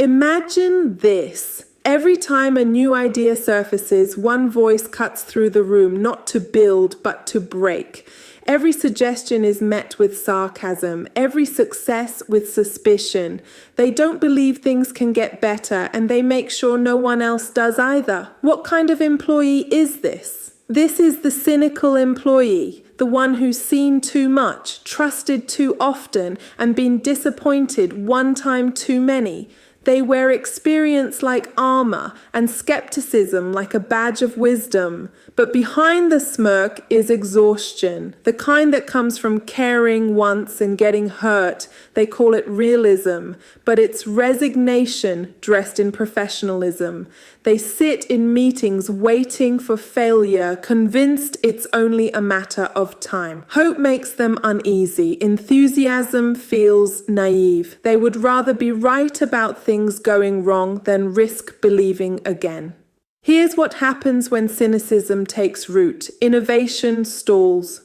Imagine this. Every time a new idea surfaces, one voice cuts through the room, not to build, but to break. Every suggestion is met with sarcasm, every success with suspicion. They don't believe things can get better, and they make sure no one else does either. What kind of employee is this? This is the cynical employee, the one who's seen too much, trusted too often, and been disappointed one time too many. They wear experience like armor and skepticism like a badge of wisdom. But behind the smirk is exhaustion, the kind that comes from caring once and getting hurt. They call it realism, but it's resignation dressed in professionalism. They sit in meetings waiting for failure, convinced it's only a matter of time. Hope makes them uneasy. Enthusiasm feels naive. They would rather be right about things going wrong than risk believing again. Here's what happens when cynicism takes root. Innovation stalls.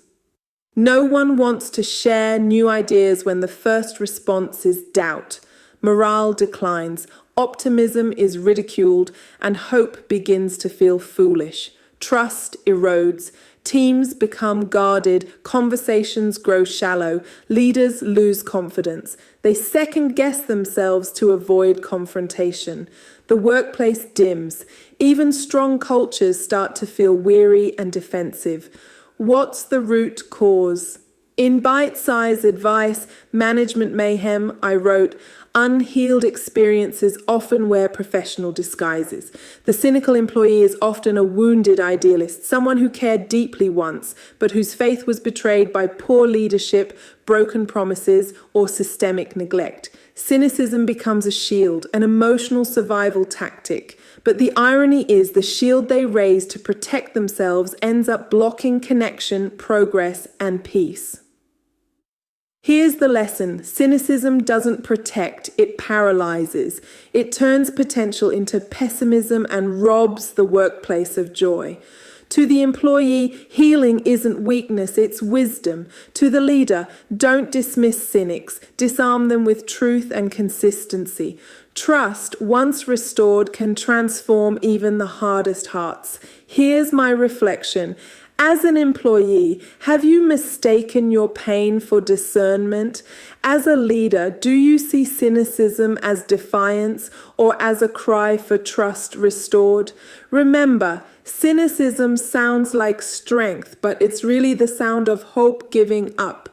No one wants to share new ideas when the first response is doubt. Morale declines, optimism is ridiculed, and hope begins to feel foolish. Trust erodes. Teams become guarded, conversations grow shallow, leaders lose confidence. They second-guess themselves to avoid confrontation. The workplace dims. Even strong cultures start to feel weary and defensive. What's the root cause? In bite-sized advice, Management Mayhem, I wrote, unhealed experiences often wear professional disguises. The cynical employee is often a wounded idealist, someone who cared deeply once, but whose faith was betrayed by poor leadership, broken promises, or systemic neglect. Cynicism becomes a shield, an emotional survival tactic. But the irony is the shield they raise to protect themselves ends up blocking connection, progress, and peace. Here's the lesson. Cynicism doesn't protect, it paralyzes. It turns potential into pessimism and robs the workplace of joy. To the employee, healing isn't weakness, it's wisdom. To the leader, don't dismiss cynics. Disarm them with truth and consistency. Trust, once restored, can transform even the hardest hearts. Here's my reflection. As an employee, have you mistaken your pain for discernment? As a leader, do you see cynicism as defiance or as a cry for trust restored? Remember, cynicism sounds like strength, but it's really the sound of hope giving up.